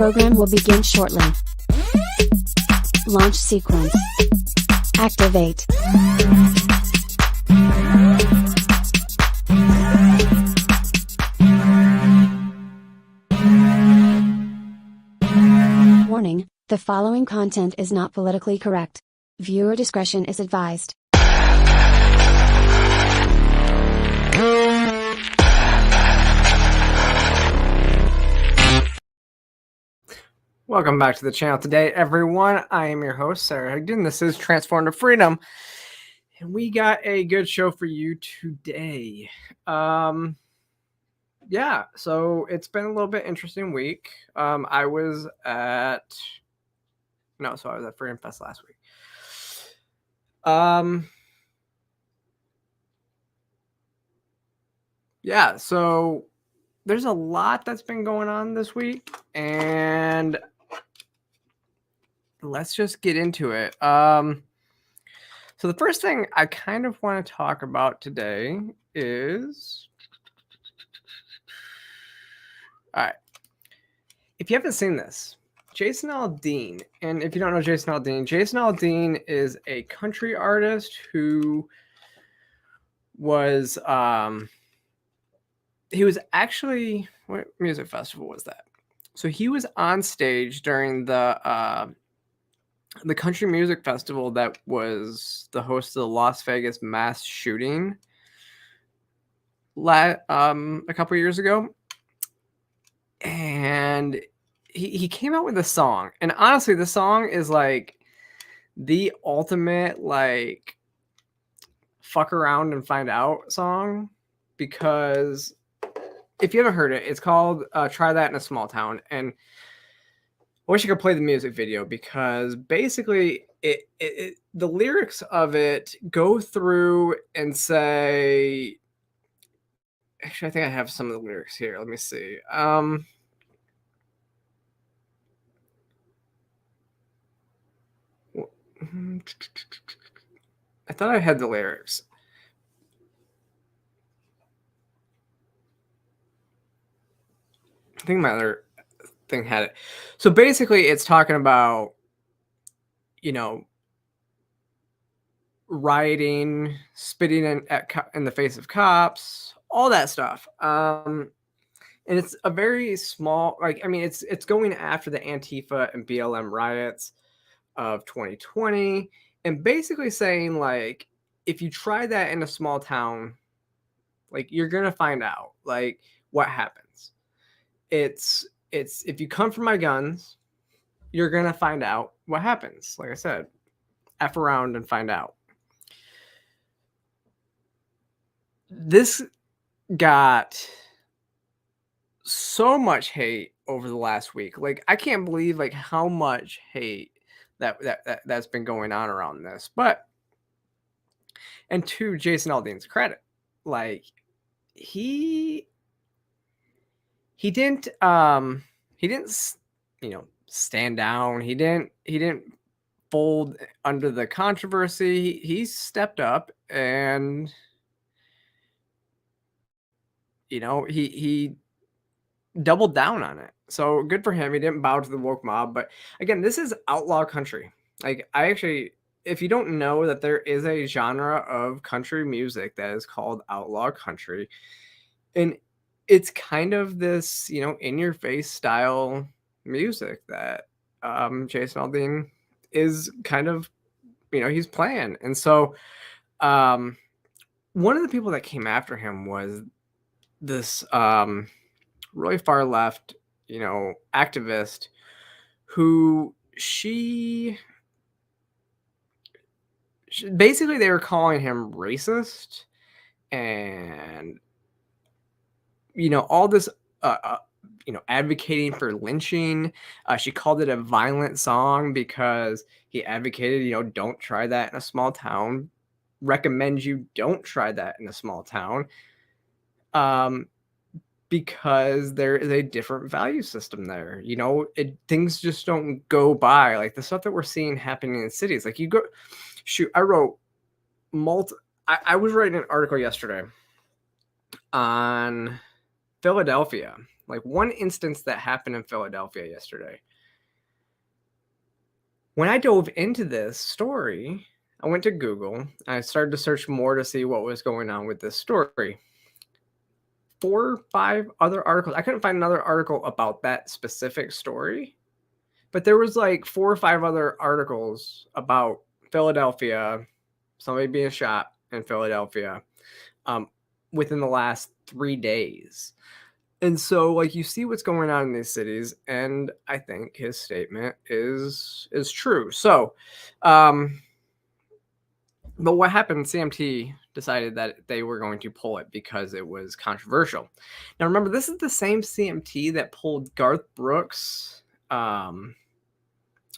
program will begin shortly. Launch sequence. Activate. Warning, the following content is not politically correct. Viewer discretion is advised. Welcome back to the channel today, everyone. I am your host, Sara Higdon. This is Transform to Freedom. And we got a good show for you today. Yeah, so it's been a little bit interesting week. I was at Freedom Fest last week. Yeah, so there's a lot that's been going on this week, and let's just get into it. So the first thing I kind of want to talk about today is, all right, if you haven't seen this, Jason Aldean, and if you don't know Jason Aldean is a country artist who was, he was actually, what music festival was that? So he was on stage during the country music festival that was the host of the Las Vegas mass shooting a couple years ago. And he came out with a song. And honestly, the song is like the ultimate, like, fuck around and find out song. Because if you haven't heard it, it's called Try That in a Small Town. And I wish I could play the music video, because basically the lyrics of it go through and say, actually, I think I have some of the lyrics here. Let me see. I thought I had the lyrics. I think my other thing had it. So basically, it's talking about, rioting, spitting in the face of cops, all that stuff. And it's a very small, it's going after the Antifa and BLM riots of 2020, and basically saying, like, if you try that in a small town, like, you're gonna find out, like, what happens. It's if you come for my guns, you're gonna find out what happens. Like I said, F around and find out. This got so much hate over the last week. Like, I can't believe, like, how much hate that's been going on around this. But, and to Jason Aldean's credit, like, he didn't stand down. He didn't fold under the controversy. He stepped up, and he doubled down on it. So good for him. He didn't bow to the woke mob. But again, this is Outlaw Country. Like, if you don't know that there is a genre of country music that is called Outlaw Country, and it's kind of this, in your face style music that Jason Aldean is kind of, he's playing. And so one of the people that came after him was this really far left, activist, who she basically, they were calling him racist, and all this advocating for lynching. She called it a violent song because he advocated, don't try that in a small town, recommends you don't try that in a small town, because there is a different value system there. Things just don't go by, like the stuff that we're seeing happening in cities. Like, I was writing an article yesterday on Philadelphia, like one instance that happened in Philadelphia yesterday. When I dove into this story, I went to Google and I started to search more to see what was going on with this story. 4 or 5 other articles. I couldn't find another article about that specific story, but there was like 4 or 5 other articles about Philadelphia, somebody being shot in Philadelphia, within the last 3 days. And so, like, you see what's going on in these cities, and I think his statement is true. So, but what happened? CMT decided that they were going to pull it because it was controversial. Now, remember, this is the same CMT that pulled Garth Brooks'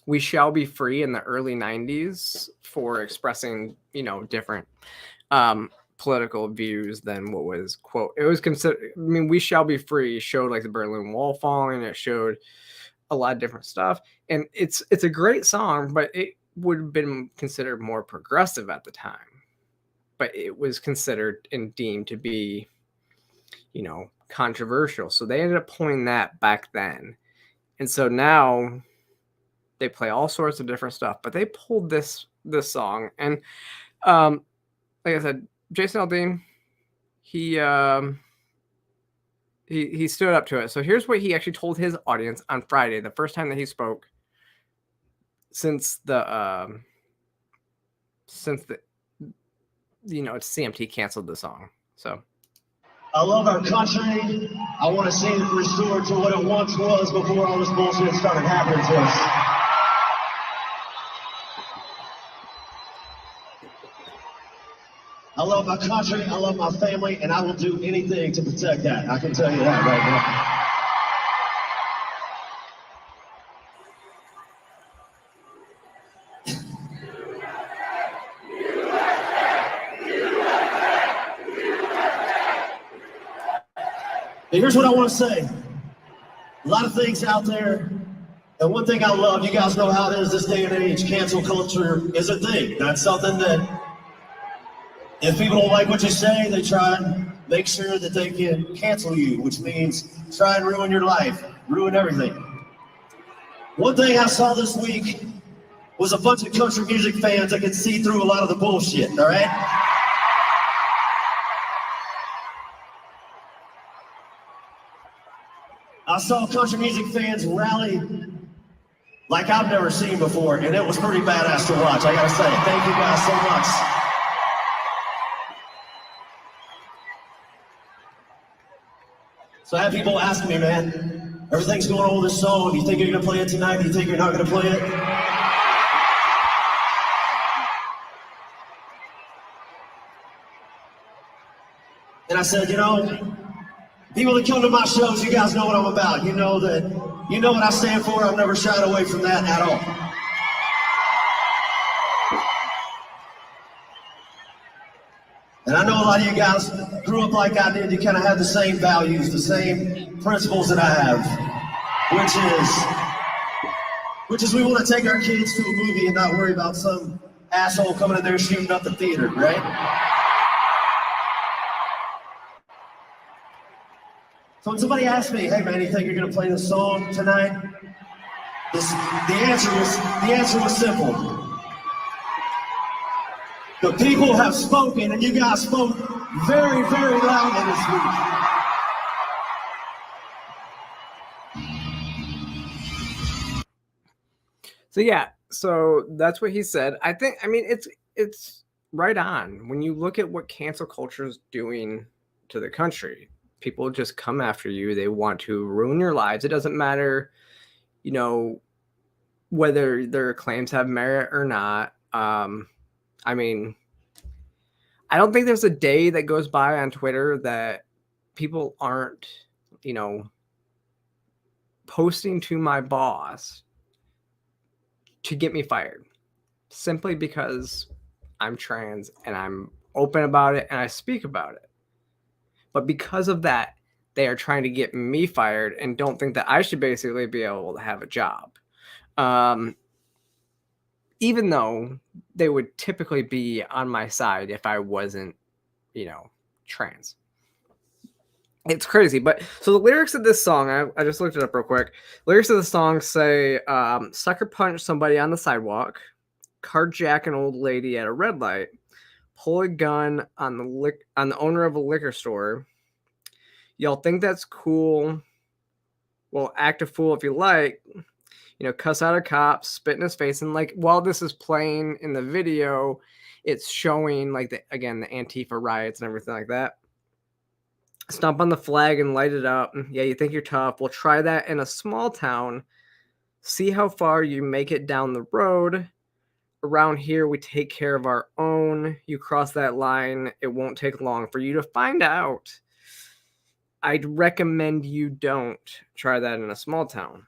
"We Shall Be Free" in the early '90s for expressing, different political views than what was quote. It was considered. I mean, "We Shall Be Free" showed like the Berlin Wall falling. It showed a lot of different stuff, and it's a great song, but it would have been considered more progressive at the time, but it was considered and deemed to be, controversial. So they ended up pulling that back then. And so now they play all sorts of different stuff, but they pulled this song. And like I said, Jason Aldean, he stood up to it. So here's what he actually told his audience on Friday, the first time that he spoke since CMT canceled the song. So I love our country. I want to see it restored to what it once was before all this bullshit started happening to us. I love my country, I love my family, and I will do anything to protect that. I can tell you that right now. And here's what I want to say. A lot of things out there, and one thing I love, you guys know how it is this day and age, cancel culture is a thing. That's something that if people don't like what you say, they try and make sure that they can cancel you, which means try and ruin your life, ruin everything. One thing I saw this week was a bunch of country music fans that could see through a lot of the bullshit, all right? I saw country music fans rally like I've never seen before, and it was pretty badass to watch, I gotta say. Thank you guys so much. So I have people asking me, man, everything's going on with this song. Do you think you're gonna play it tonight? Do you think you're not gonna play it? And I said, people that come to my shows, you guys know what I'm about. You know what I stand for. I've never shied away from that at all. And I know a lot of you guys grew up like I did. You kind of have the same values, the same principles that I have, which is we want to take our kids to a movie and not worry about some asshole coming in there shooting up the theater, right? So when somebody asked me, hey man, you think you're gonna play this song tonight? The answer was simple. The people have spoken, and you guys spoke very, very loudly this week. So yeah, so that's what he said. I mean, it's right on. When you look at what cancel culture is doing to the country, people just come after you. They want to ruin your lives. It doesn't matter, whether their claims have merit or not. I mean, I don't think there's a day that goes by on Twitter that people aren't, posting to my boss to get me fired simply because I'm trans and I'm open about it and I speak about it. But because of that, they are trying to get me fired and don't think that I should basically be able to have a job. Even though they would typically be on my side if I wasn't, trans. It's crazy. But so the lyrics of this song, I just looked it up real quick. Lyrics of the song say, sucker punch somebody on the sidewalk, carjack an old lady at a red light, pull a gun on the owner of a liquor store. Y'all think that's cool? Well, act a fool if you like. Cuss out a cop, spit in his face. And like, while this is playing in the video, it's showing like the Antifa riots and everything like that. Stomp on the flag and light it up. Yeah, you think you're tough. We'll try that in a small town. See how far you make it down the road. Around here, we take care of our own. You cross that line, it won't take long for you to find out. I'd recommend you don't try that in a small town.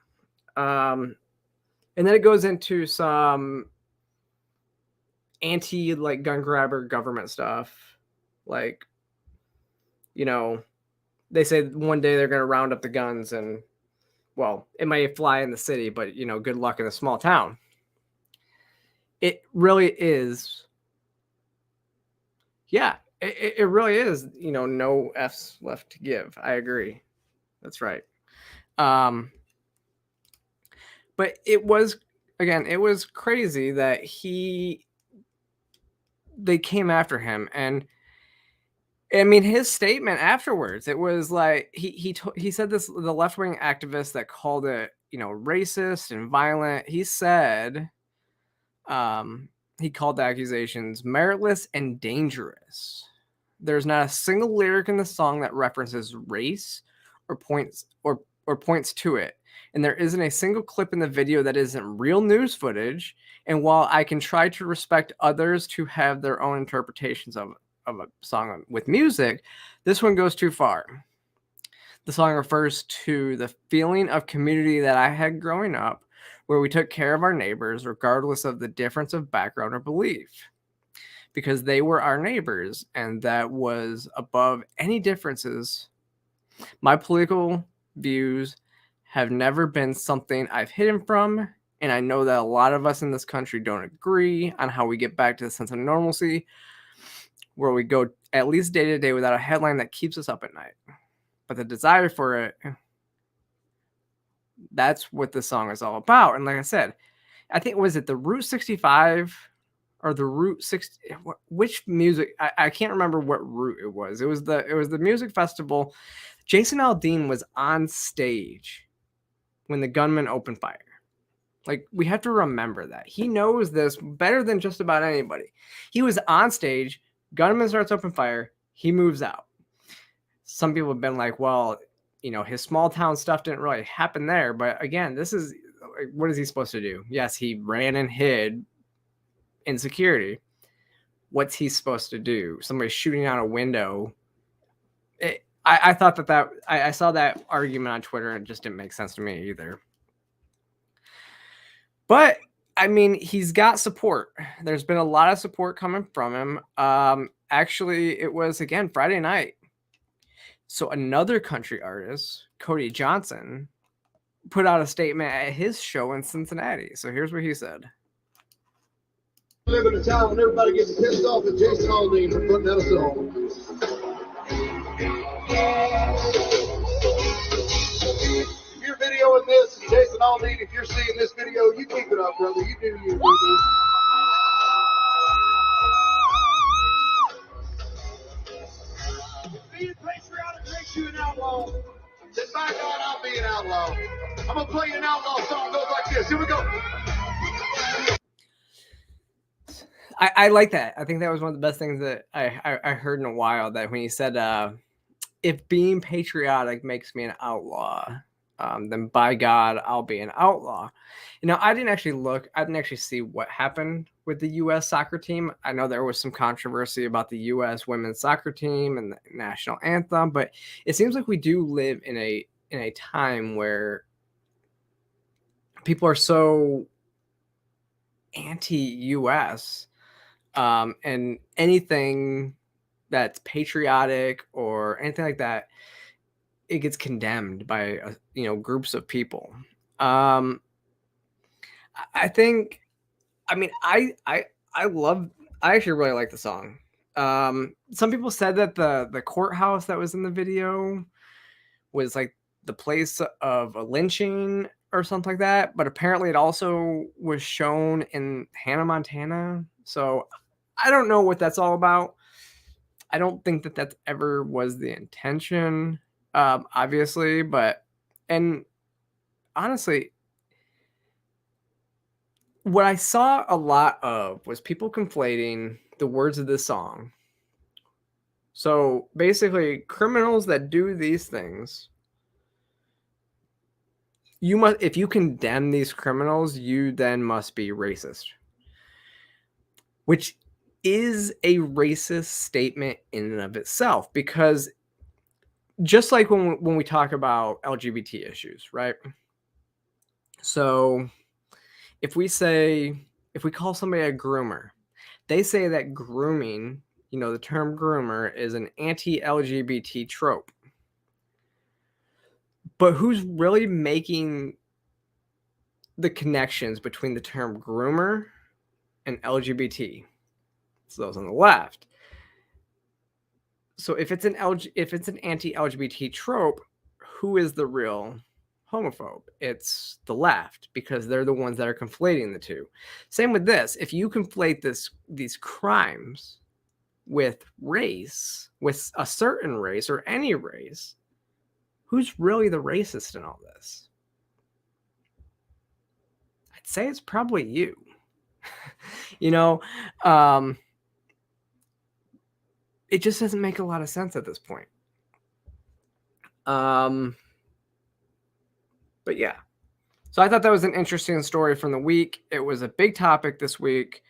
And then it goes into some anti like gun grabber government stuff. Like, they say one day they're going to round up the guns and, well, it may fly in the city, but, good luck in a small town. It really is. Yeah, it really is, no F's left to give. I agree. That's right. But it was crazy that they came after him. And I mean, his statement afterwards, it was like he said this, the left-wing activist that called it, racist and violent. He said, he called the accusations meritless and dangerous. There's not a single lyric in the song that references race or points to it. And there isn't a single clip in the video that isn't real news footage. And while I can try to respect others to have their own interpretations of a song with music, this one goes too far. The song refers to the feeling of community that I had growing up, where we took care of our neighbors regardless of the difference of background or belief, because they were our neighbors, and that was above any differences. My political views have never been something I've hidden from, and I know that a lot of us in this country don't agree on how we get back to the sense of normalcy, where we go at least day to day without a headline that keeps us up at night. But the desire for it, that's what the song is all about. And like I said, I think, was it the Route 65 or the Route 60? Which music? I can't remember what route it was. It was the music festival. Jason Aldean was on stage when the gunman opened fire. Like, we have to remember that. He knows this better than just about anybody. He was on stage, gunman starts open fire, he moves out. Some people have been like, well, his small town stuff didn't really happen there. But again, this is, what is he supposed to do? Yes, he ran and hid in security. What's he supposed to do? Somebody shooting out a window. I thought that I saw that argument on Twitter and it just didn't make sense to me either. But I mean, he's got support. There's been a lot of support coming from him. Actually, it was, again, Friday night. So another country artist, Cody Johnson, put out a statement at his show in Cincinnati. So here's what he said. We live in a town when everybody gets pissed off at Jason Aldean for putting out a song. If you're videoing this, Jason Aldean, if you're seeing this video, you keep it up, brother. You do you, brother. Being patriotic makes you an outlaw. Then by God, I'll be an outlaw. I'm going to play you an outlaw song. It goes like this. Here we go. I like that. I think that was one of the best things that I heard in a while, that when he said, if being patriotic makes me an outlaw, then by God, I'll be an outlaw. I didn't actually see what happened with the U.S. soccer team. I know there was some controversy about the U.S. women's soccer team and the national anthem, but it seems like we do live in a time where people are so anti-U.S. And anything that's patriotic or anything like that, it gets condemned by groups of people. I actually really like the song. Some people said that the courthouse that was in the video was like the place of a lynching or something like that, but apparently it also was shown in Hannah, Montana. So I don't know what that's all about. I don't think that ever was the intention, obviously, and honestly, what I saw a lot of was people conflating the words of this song. So basically, criminals that do these things, if you condemn these criminals, you then must be racist, which is a racist statement in and of itself, because just like when we talk about LGBT issues, right? So if we call somebody a groomer, they say that grooming, the term groomer is an anti-LGBT trope. But who's really making the connections between the term groomer and LGBT? It's those on the left. So if it's an anti-LGBT trope, who is the real homophobe? It's the left, because they're the ones that are conflating the two. Same with this. If you conflate these crimes with race, with a certain race or any race, who's really the racist in all this? I'd say it's probably you. It just doesn't make a lot of sense at this point. But yeah. So I thought that was an interesting story from the week. It was a big topic this week.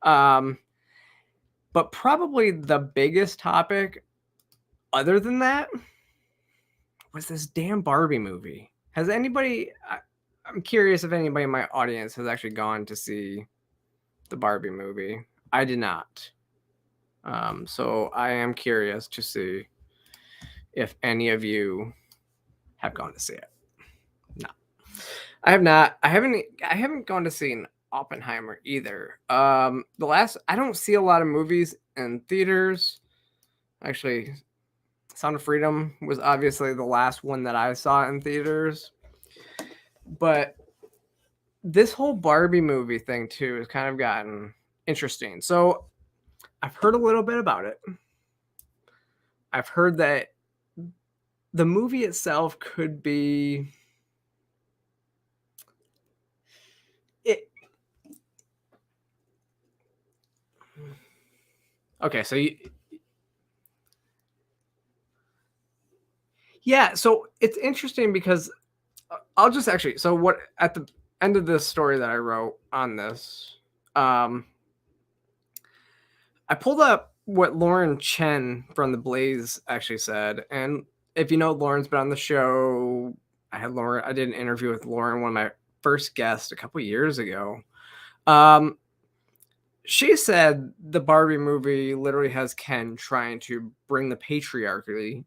But probably the biggest topic other than that was this damn Barbie movie. Has anybody, I'm curious if anybody in my audience has actually gone to see the Barbie movie. I did not. So I am curious to see if any of you have gone to see it. No, I have not. I haven't gone to see Oppenheimer either. I don't see a lot of movies in theaters. Actually, Sound of Freedom was obviously the last one that I saw in theaters. But this whole Barbie movie thing too has kind of gotten interesting. So I've heard a little bit about it. I've heard that the movie itself could be okay, so yeah, so it's interesting because I'll just actually, so what at the end of this story that I wrote on this, I pulled up what Lauren Chen from The Blaze actually said. And if you know, Lauren's been on the show. I did an interview with Lauren, one of my first guests a couple years ago. She said the Barbie movie literally has Ken trying to bring the patriarchy,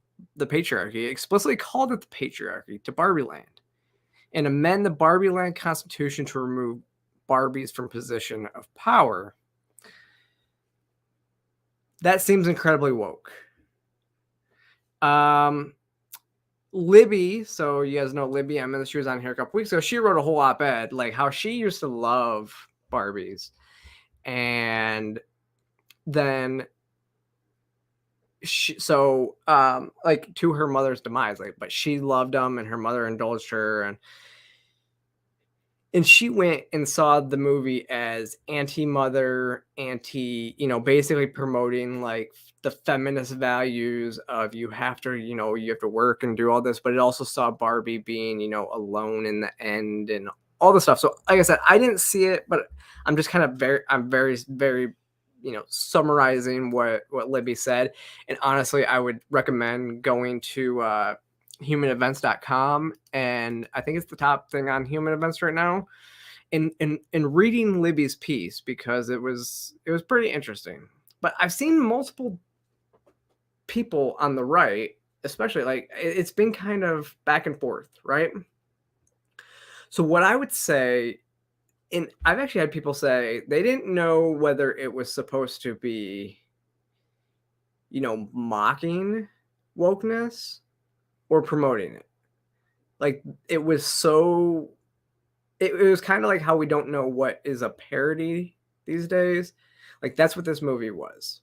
explicitly called it the patriarchy, to Barbie Land and amend the Barbie Land Constitution to remove Barbies from position of power. That seems incredibly woke. Libby, so you guys know Libby, she was on here a couple weeks ago. She wrote a whole op-ed, like how she used to love Barbies. And then like to her mother's demise, but she loved them and her mother indulged her, and she went and saw the movie as anti-mother, basically promoting like the feminist values of you have to work and do all this, but it also saw Barbie being, alone in the end and all the stuff. So like I said, I didn't see it, but I'm just kind of very, very, summarizing what Libby said. And honestly, I would recommend going to humanevents.com, and I think it's the top thing on Human Events right now, and reading Libby's piece, because it was pretty interesting. But I've seen multiple people on the right, especially, like, it's been kind of back and forth, right? So what I would say, and I've actually had people say they didn't know whether it was supposed to be, mocking wokeness, or promoting it. Like, it was so, it was kind of like how we don't know what is a parody these days. Like, that's what this movie was.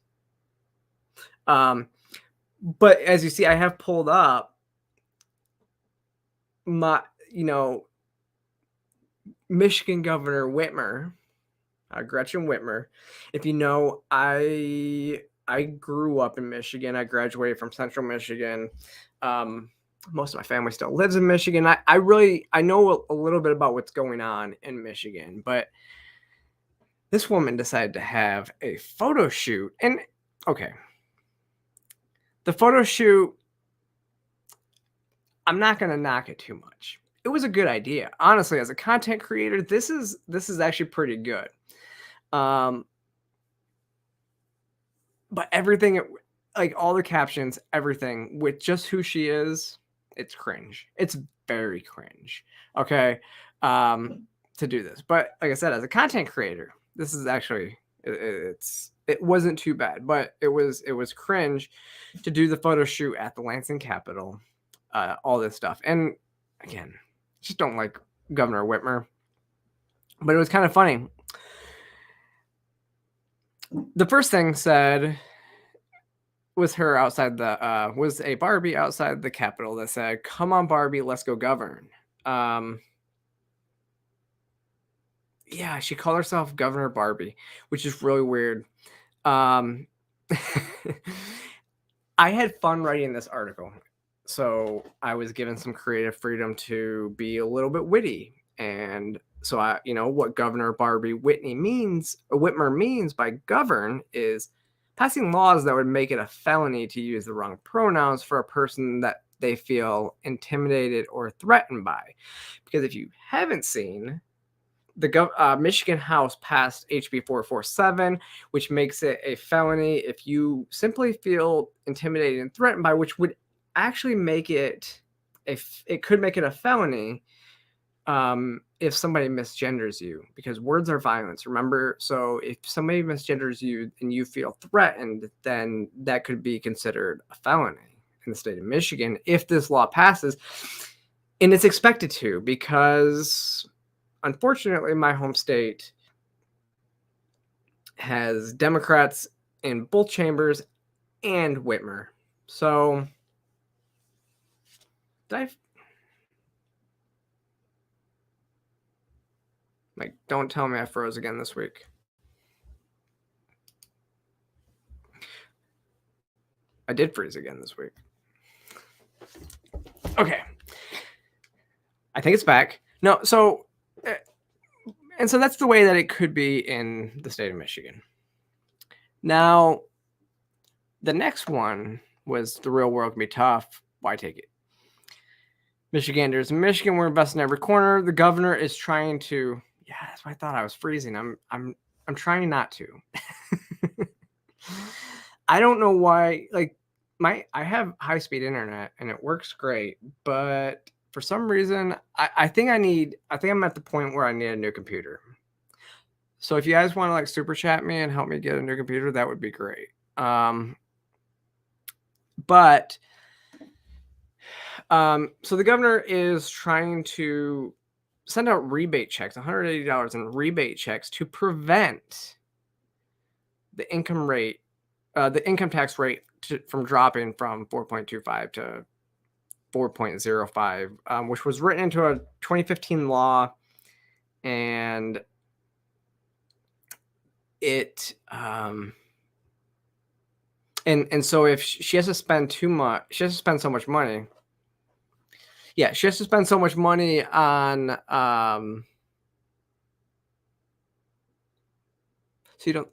But as you see, I have pulled up my, Michigan Governor Whitmer, Gretchen Whitmer. If you know, I grew up in Michigan. I graduated from Central Michigan. Most of my family still lives in Michigan. I know a little bit about what's going on in Michigan, but this woman decided to have a photo shoot. And okay, the photo shoot, I'm not going to knock it too much. It was a good idea. Honestly, as a content creator, this is actually pretty good. But everything, like all the captions, everything with just who she is, it's cringe. It's very cringe. Okay. To do this. But like I said, as a content creator, this is actually, it wasn't too bad, but it was cringe to do the photo shoot at the Lansing Capitol, all this stuff. And again, just don't like Governor Whitmer, but it was kind of funny. The first thing said was her outside was a Barbie outside the Capitol that said, "Come on, Barbie, let's go govern." Yeah, she called herself Governor Barbie, which is really weird. I had fun writing this article, so I was given some creative freedom to be a little bit witty. And so what Governor Barbie Whitmer means by govern is passing laws that would make it a felony to use the wrong pronouns for a person that they feel intimidated or threatened by. Because if you haven't seen, the Michigan House passed HB 447, which makes it a felony if you simply feel intimidated and threatened by, which would actually make it it could make it a felony if somebody misgenders you, because words are violence, remember? So if somebody misgenders you and you feel threatened, then that could be considered a felony in the state of Michigan if this law passes. And it's expected to, because unfortunately, my home state has Democrats in both chambers and Whitmer. So, don't tell me I froze again this week. I did freeze again this week. Okay. I think it's back. No, so... And so that's the way that it could be in the state of Michigan. Now, the next one was the real world can be tough. Why take it? Michiganders in Michigan, we're investing in every corner. The governor is trying to. Yeah, that's why I thought I was freezing. I'm trying not to. I don't know why. Like I have high speed internet and it works great, but for some reason, I think I'm at the point where I need a new computer. So if you guys want to super chat me and help me get a new computer, that would be great. So the governor is trying to send out rebate checks, $180 in rebate checks, to prevent the income tax rate from dropping from 4.25 to 4.05, which was written into a 2015 law, and it and so if she has to spend so much money. Yeah, she has to spend so much money on so you don't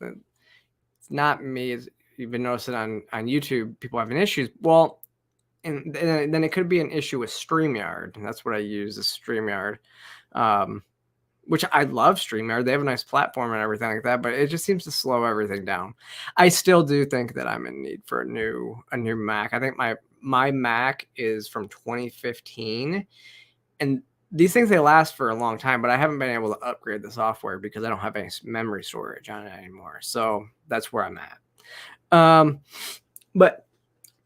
it's not me. You've been noticing on YouTube, people having issues. Well, and then it could be an issue with StreamYard. And that's what I use, is StreamYard, which I love StreamYard. They have a nice platform and everything like that, but it just seems to slow everything down. I still do think that I'm in need for a new Mac. I think my Mac is from 2015, and these things, they last for a long time, but I haven't been able to upgrade the software because I don't have any memory storage on it anymore. So that's where I'm at. But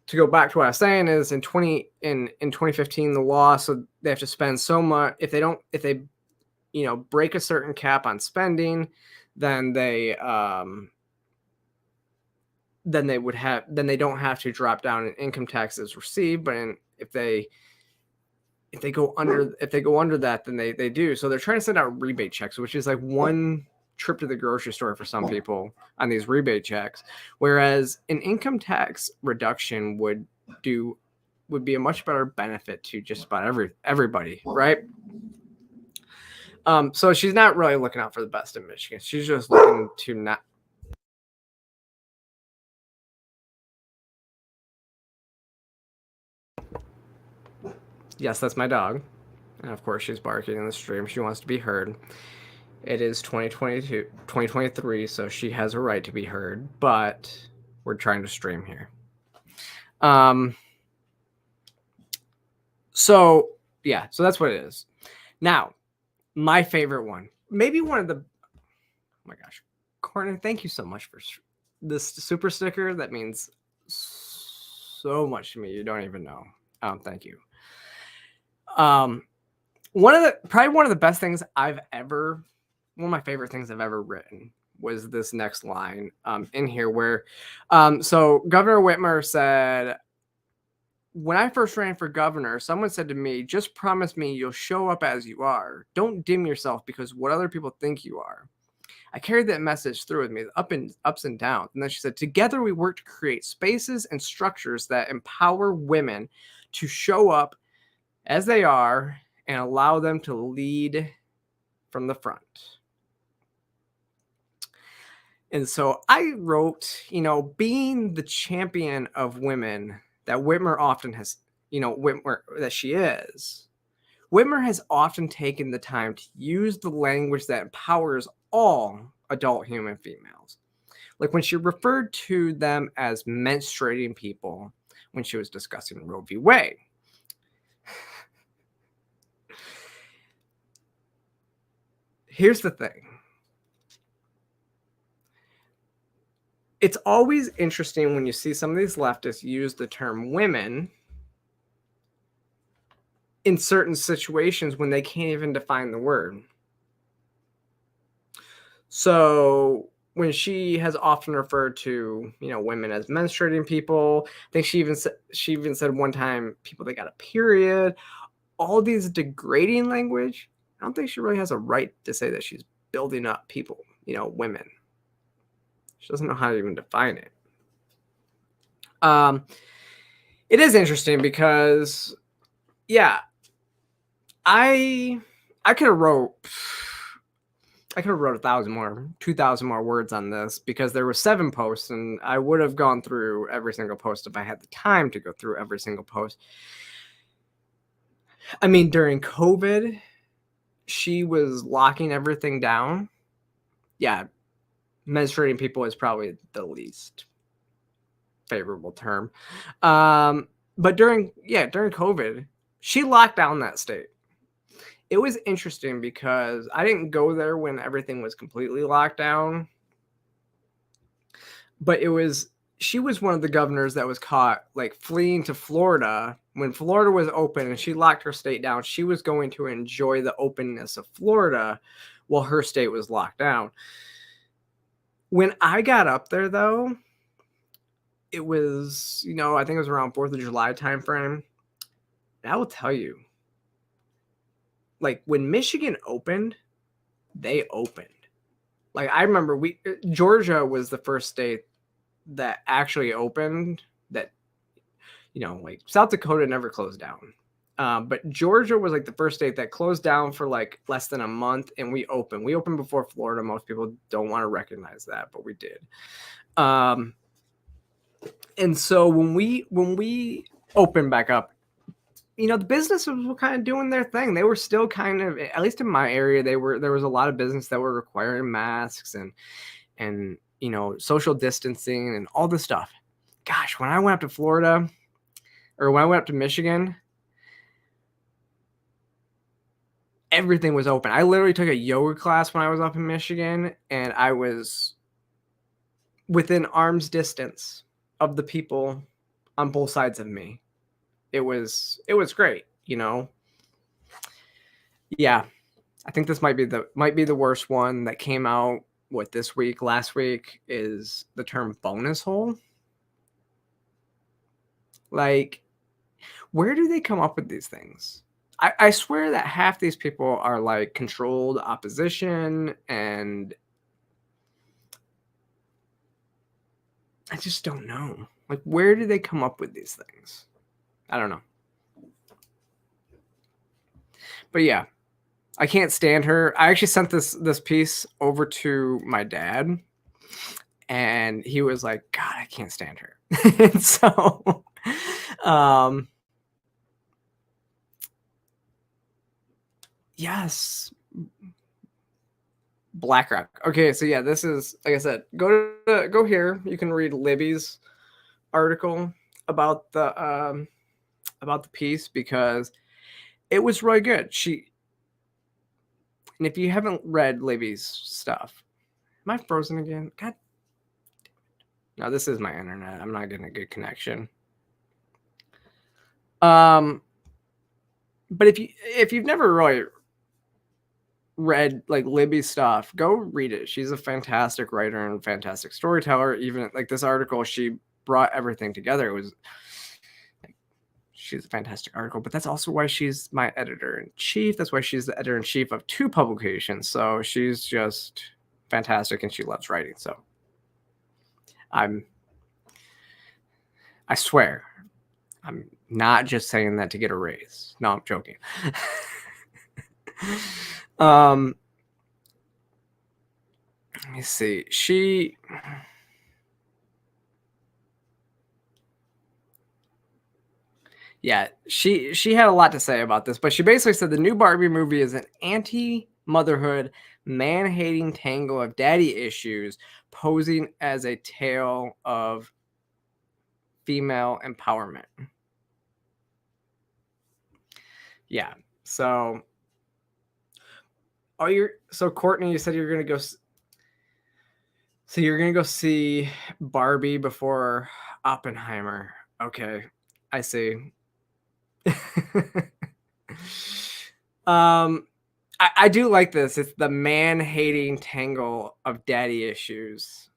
to go back to what I was saying is in 2015 the law, so they have to spend so much. If they break a certain cap on spending, then they don't have to drop down in income taxes received. But if they go under that, then they do. So they're trying to send out rebate checks, which is like one trip to the grocery store for some people on these rebate checks, whereas an income tax reduction would be a much better benefit to just about everybody, right? So she's not really looking out for the best in Michigan. She's just looking to not. Yes, that's my dog. And of course she's barking in the stream. She wants to be heard. It is 2023, so she has a right to be heard, but we're trying to stream here. So that's what it is. Now, my favorite one, maybe one of the, oh my gosh, Courtney, thank you so much for this super sticker. That means so much to me. You don't even know. Thank you. One of the best things one of my favorite things I've ever written was this next line in here where, so Governor Whitmer said, when I first ran for governor, someone said to me, just promise me you'll show up as you are. Don't dim yourself because what other people think you are. I carried that message through with me, ups and downs. And then she said, together we work to create spaces and structures that empower women to show up as they are and allow them to lead from the front. And so I wrote, being the champion of women that Whitmer often has, that she is. Whitmer has often taken the time to use the language that empowers all adult human females. Like when she referred to them as menstruating people when she was discussing Roe v. Wade. Here's the thing. It's always interesting when you see some of these leftists use the term women in certain situations when they can't even define the word. So when she has often referred to, women as menstruating people, I think she even said one time people that got a period, all these degrading language. I don't think she really has a right to say that she's building up people, women. She doesn't know how to even define it. It is interesting because, I could have wrote 1,000 more, 2,000 more words on this because there were 7 posts, and I would have gone through every single post if I had the time to go through every single post. I mean, during COVID, she was locking everything down. Yeah. Menstruating people is probably the least favorable term. But during COVID, she locked down that state. It was interesting because I didn't go there when everything was completely locked down. But she was one of the governors that was caught like fleeing to Florida when Florida was open and she locked her state down. She was going to enjoy the openness of Florida while her state was locked down. When I got up there, though, it was, I think it was around 4th of July timeframe. And I will tell you, like when Michigan opened, they opened. Like I remember Georgia was the first state that actually opened that, like South Dakota never closed down. But Georgia was like the first state that closed down for like less than a month, and we opened. We opened before Florida. Most people don't want to recognize that, but we did. And so when we opened back up, the businesses were kind of doing their thing. They were still kind of, at least in my area, there was a lot of business that were requiring masks and social distancing and all this stuff. Gosh, when I went up to Florida, or when I went up to Michigan, everything was open. I literally took a yoga class when I was up in Michigan, and I was within arm's distance of the people on both sides of me. It was great, you know. Yeah, I think this might be the worst one that came out. What, this week? Last week is the term bonus hole. Like, where do they come up with these things? I swear that half these people are like controlled opposition, and I just don't know. Like, where do they come up with these things? I don't know. But yeah, I can't stand her. I actually sent this piece over to my dad, and he was like, God, I can't stand her. And so, yes, BlackRock. Okay, so yeah, this is, like I said, go here. You can read Libby's article about the piece, because it was really good. And if you haven't read Libby's stuff, am I frozen again? God. No, this is my internet. I'm not getting a good connection. But if you've never really read like Libby's stuff, go read it. She's a fantastic writer and fantastic storyteller. Even like this article, she brought everything together. It was she's a fantastic article, but that's also why she's my editor-in-chief. That's why she's the editor-in-chief of 2 publications. So she's just fantastic, and she loves writing. So I swear, I'm not just saying that to get a raise. No, I'm joking. Let me see. She had a lot to say about this, but she basically said the new Barbie movie is an anti-motherhood, man-hating tangle of daddy issues posing as a tale of female empowerment. Yeah. So Courtney, you said you're going to go. So you're going to go see Barbie before Oppenheimer. Okay. I see. I do like this. It's the man-hating tangle of daddy issues.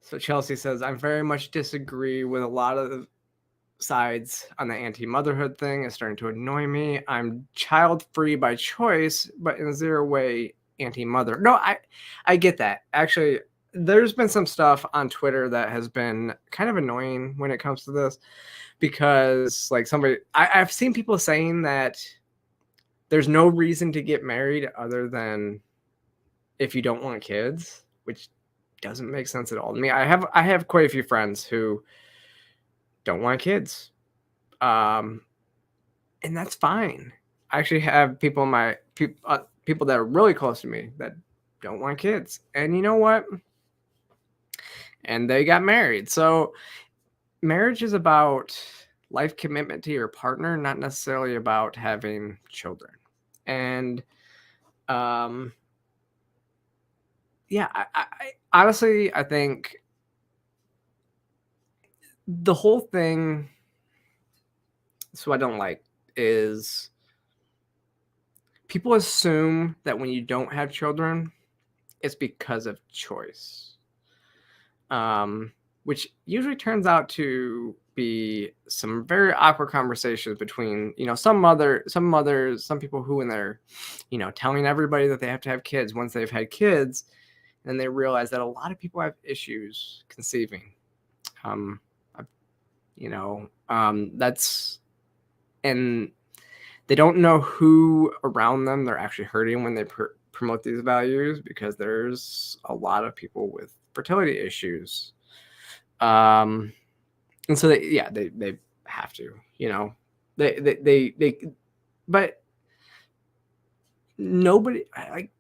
So Chelsea says, I very much disagree with a lot of the sides on the anti-motherhood thing. It's starting to annoy me. I'm child-free by choice, but in zero way anti-mother. No, I get that. Actually, there's been some stuff on Twitter that has been kind of annoying when it comes to this, because like I've seen people saying that there's no reason to get married other than if you don't want kids, which doesn't make sense at all to me. I have quite a few friends who don't want kids, and that's fine. I actually have people people that are really close to me that don't want kids, and you know what? And they got married. So marriage is about life commitment to your partner, not necessarily about having children. And yeah, I honestly, I think the whole thing, so what I don't like is people assume that when you don't have children, it's because of choice, which usually turns out to be some very awkward conversations between, some mothers, some people who, when they're, telling everybody that they have to have kids, once they've had kids, and they realize that a lot of people have issues conceiving. That's, and they don't know who around them they're actually hurting when they promote these values, because there's a lot of people with fertility issues. And so they have to, but nobody, like,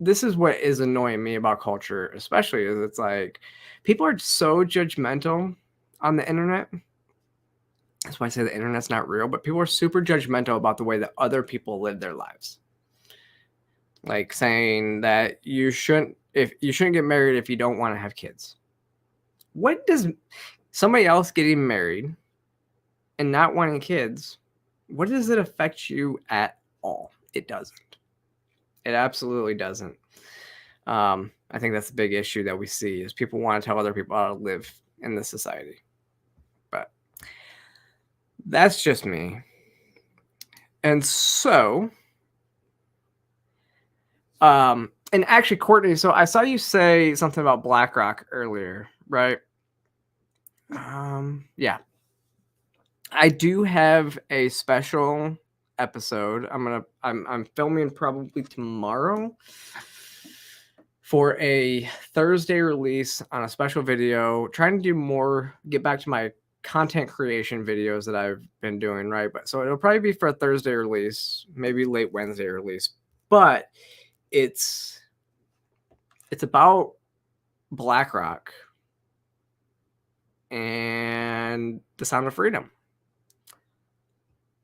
this is what is annoying me about culture, especially, is it's like people are so judgmental on the internet. That's why I say the internet's not real, but people are super judgmental about the way that other people live their lives. Like saying that you shouldn't get married if you don't want to have kids. What does somebody else getting married and not wanting kids, what does it affect you at all? It doesn't. It absolutely doesn't. I think that's the big issue that we see is people want to tell other people how to live in this society. But that's just me. And so, and actually, Courtney, so I saw you say something about BlackRock earlier, right? Yeah. I do have a special episode. I'm filming probably tomorrow for a Thursday release on a special video, trying to get back to my content creation videos that I've been doing, right? But so it'll probably be for a Thursday release, maybe late Wednesday release, but it's about BlackRock and the Sound of Freedom.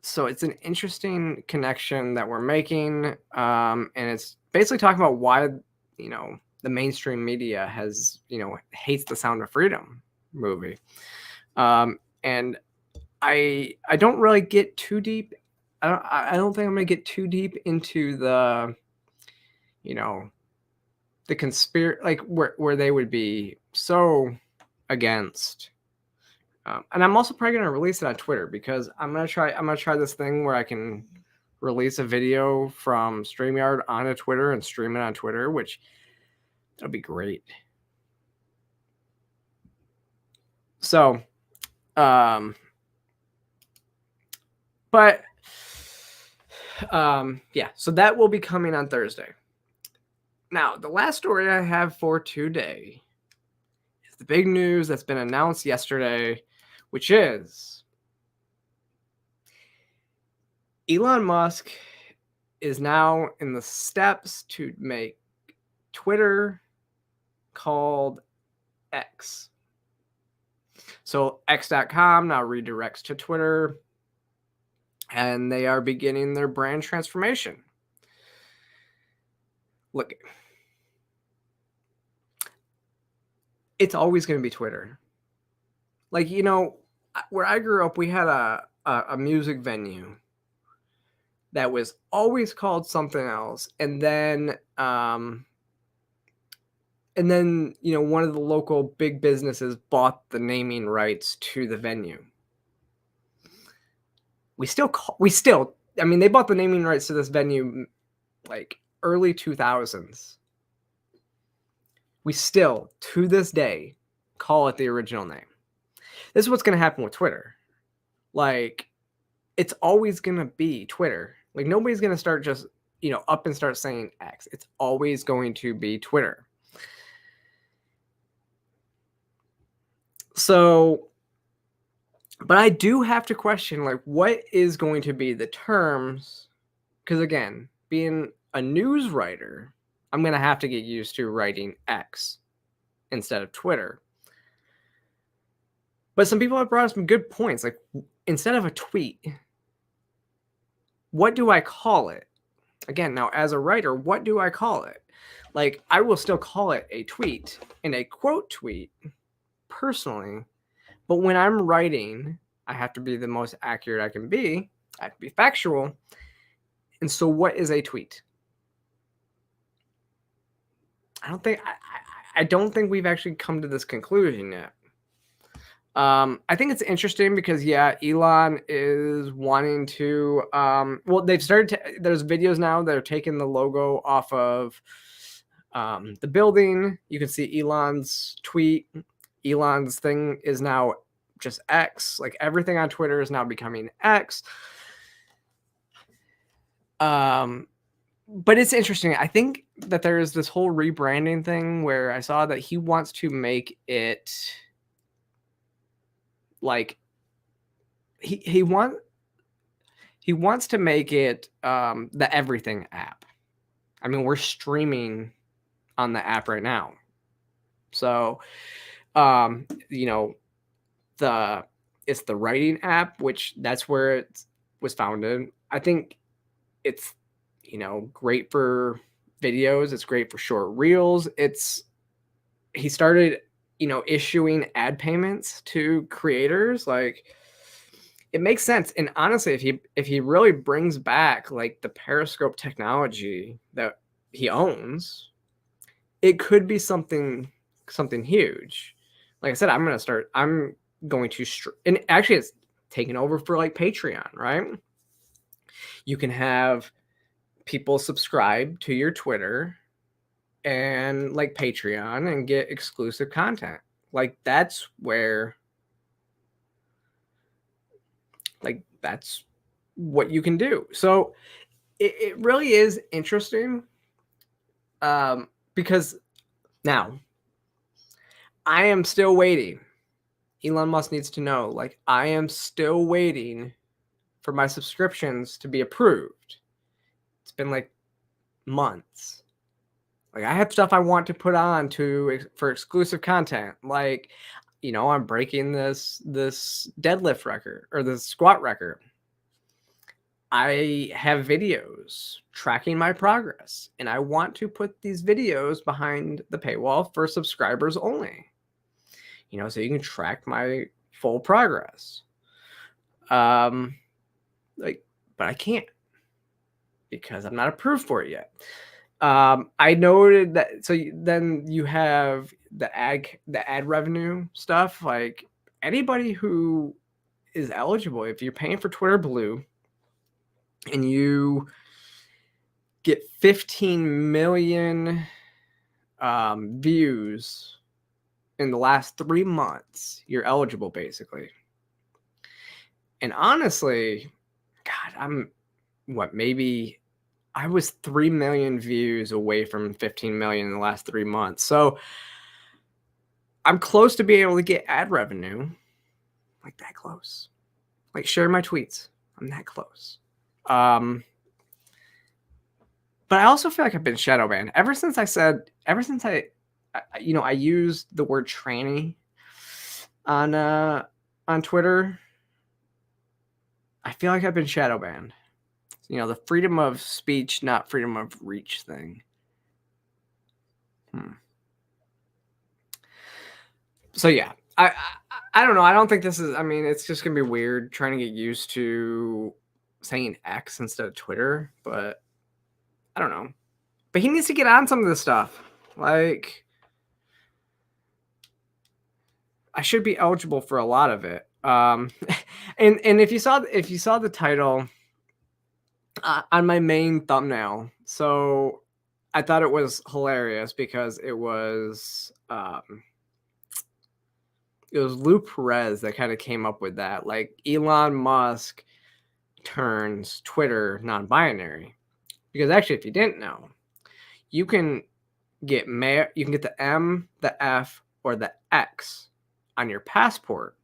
So it's an interesting connection that we're making, and it's basically talking about why, the mainstream media hates the Sound of Freedom movie. And I don't really get too deep. I don't think I'm going to get too deep into the, the conspiracy, like where they would be so against. And I'm also probably going to release it on Twitter because I'm going to try this thing where I can release a video from StreamYard onto Twitter and stream it on Twitter, which that'll be great. So, yeah, so that will be coming on Thursday. Now, the last story I have for today is the big news that's been announced yesterday, which is Elon Musk is now in the steps to make Twitter called X. So X.com now redirects to Twitter, and they are beginning their brand transformation. Look, it's always going to be Twitter. Like, where I grew up, we had a music venue that was always called something else. And then, one of the local big businesses bought the naming rights to the venue. They bought the naming rights to this venue like early 2000s. We still, to this day, call it the original name. This is what's going to happen with Twitter. Like, it's always going to be Twitter. Like, nobody's going to start just, up and start saying X. It's always going to be Twitter. So, but I do have to question, like, what is going to be the terms? Because, again, being a news writer, I'm going to have to get used to writing X instead of Twitter. But some people have brought up some good points. Like, instead of a tweet, what do I call it? Again, now as a writer, what do I call it? Like, I will still call it a tweet and a quote tweet personally. But when I'm writing, I have to be the most accurate I can be. I have to be factual. And so what is a tweet? I don't think we've actually come to this conclusion yet. I think it's interesting because, yeah, Elon is wanting to, they've started there's videos now that are taking the logo off of the building. You can see Elon's tweet. Elon's thing is now just X. Like, everything on Twitter is now becoming X. But it's interesting. I think that there is this whole rebranding thing where I saw that he wants to make it like he wants to make it the everything app. I mean, we're streaming on the app right now. So, it's the writing app, which that's where it was founded. I think it's, great for videos. It's great for short reels. He started, issuing ad payments to creators. Like, it makes sense. And honestly, if he really brings back like the Periscope technology that he owns, it could be something huge. Like I said, I'm going to and actually it's taken over for like Patreon, right? You can have people subscribe to your Twitter and like Patreon and get exclusive content. Like that's what you can do. So it really is interesting. Because now I am still waiting. Elon Musk needs to know, like, I am still waiting for my subscriptions to be approved. It's been like months. Like, I have stuff I want to put on for exclusive content. Like, I'm breaking this deadlift record or this squat record. I have videos tracking my progress, and I want to put these videos behind the paywall for subscribers only. So you can track my full progress. But I can't because I'm not approved for it yet. I noted that. So then you have the ad revenue stuff. Like, anybody who is eligible, if you're paying for Twitter Blue and you get 15 million views in the last 3 months, you're eligible basically. And honestly, God, I was 3 million views away from 15 million in the last 3 months. So I'm close to being able to get ad revenue. Like, that close. Like, share my tweets. I'm that close. But I also feel like I've been shadow banned ever since I used the word tranny on Twitter. I feel like I've been shadow banned. The freedom of speech, not freedom of reach thing. So yeah, I don't know. I don't think this is. I mean, it's just gonna be weird trying to get used to saying X instead of Twitter. But I don't know. But he needs to get on some of this stuff. Like, I should be eligible for a lot of it. And if you saw the title on my main thumbnail, so I thought it was hilarious because it was Lou Perez that kind of came up with that. Like, Elon Musk turns Twitter non-binary. Because actually, if you didn't know, you can get the M, the F, or the X on your passport,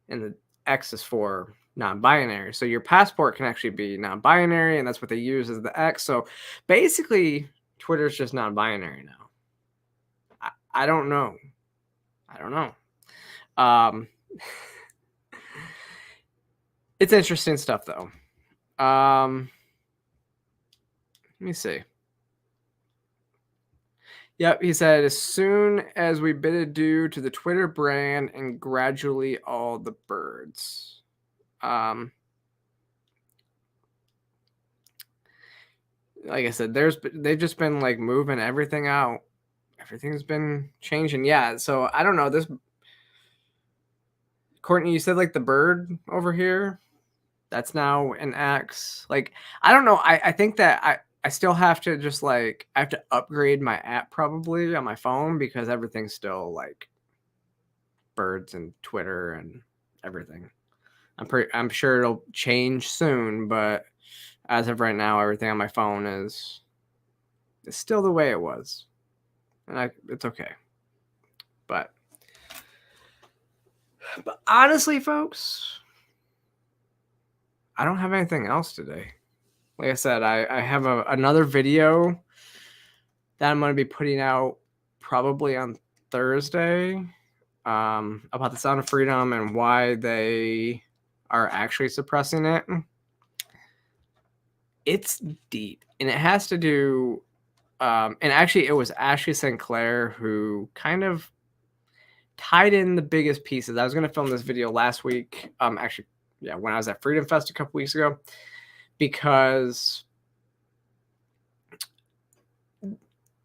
and the X is for non-binary. So your passport can actually be non-binary, and that's what they use as the X. So basically, Twitter's just non-binary now. I don't know. It's interesting stuff, though. Let me see. Yep, he said, as soon as we bid adieu to the Twitter brand and gradually all the birds. Like I said, they've just been like moving everything out. Everything's been changing. Yeah, so I don't know. This, Courtney, you said like the bird over here, that's now an X. Like, I don't know. I think that I still have to just like, I have to upgrade my app probably on my phone because everything's still like birds and Twitter and everything. I'm sure it'll change soon, but as of right now, everything on my phone is still the way it was. And it's okay. But honestly, folks, I don't have anything else today. Like I said, I have another video that I'm going to be putting out probably on Thursday. about the Sound of Freedom and why they are actually suppressing it. It's deep, and it has to do, and actually it was Ashley Sinclair who kind of tied in the biggest pieces. I was going to film this video last week, actually, yeah, when I was at Freedom Fest a couple weeks ago, because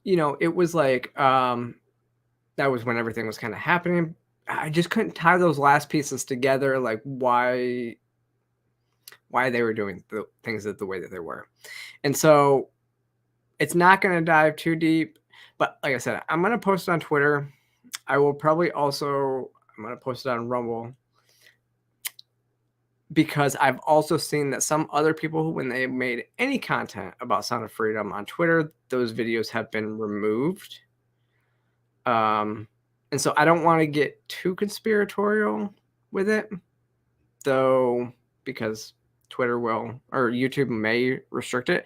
it was like that was when everything was kind of happening. I just couldn't tie those last pieces together, like why they were doing the things the way that they were. And so it's not going to dive too deep, but like I said, I'm going to post it on Twitter. I will probably also, I'm going to post it on Rumble, because I've also seen that some other people, when they made any content about Sound of Freedom on Twitter, those videos have been removed. And so I don't want to get too conspiratorial with it, though, because Twitter will, or YouTube may restrict it.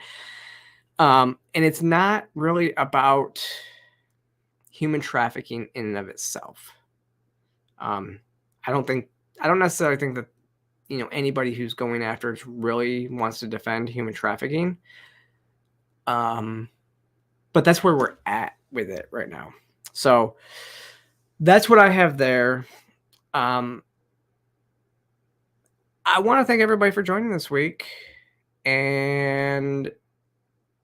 And it's not really about human trafficking in and of itself. I don't necessarily think that, anybody who's going after it really wants to defend human trafficking. But that's where we're at with it right now. So that's what I have there. I want to thank everybody for joining this week, and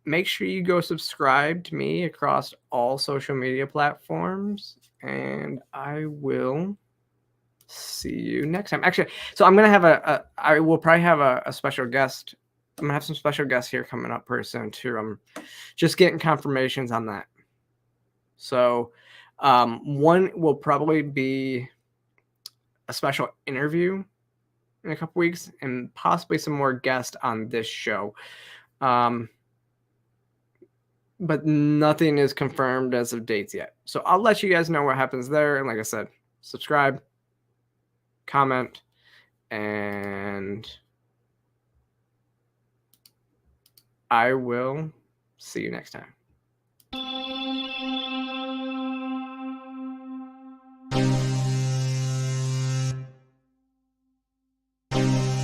make sure you go subscribe to me across all social media platforms, and I will see you next time. Actually, so I'm going to have I will probably have a special guest. I'm going to have some special guests here coming up pretty soon too. I'm just getting confirmations on that. So one will probably be a special interview in a couple weeks, and possibly some more guests on this show. But nothing is confirmed as of dates yet. So I'll let you guys know what happens there. And like I said, subscribe, comment, and I will see you next time.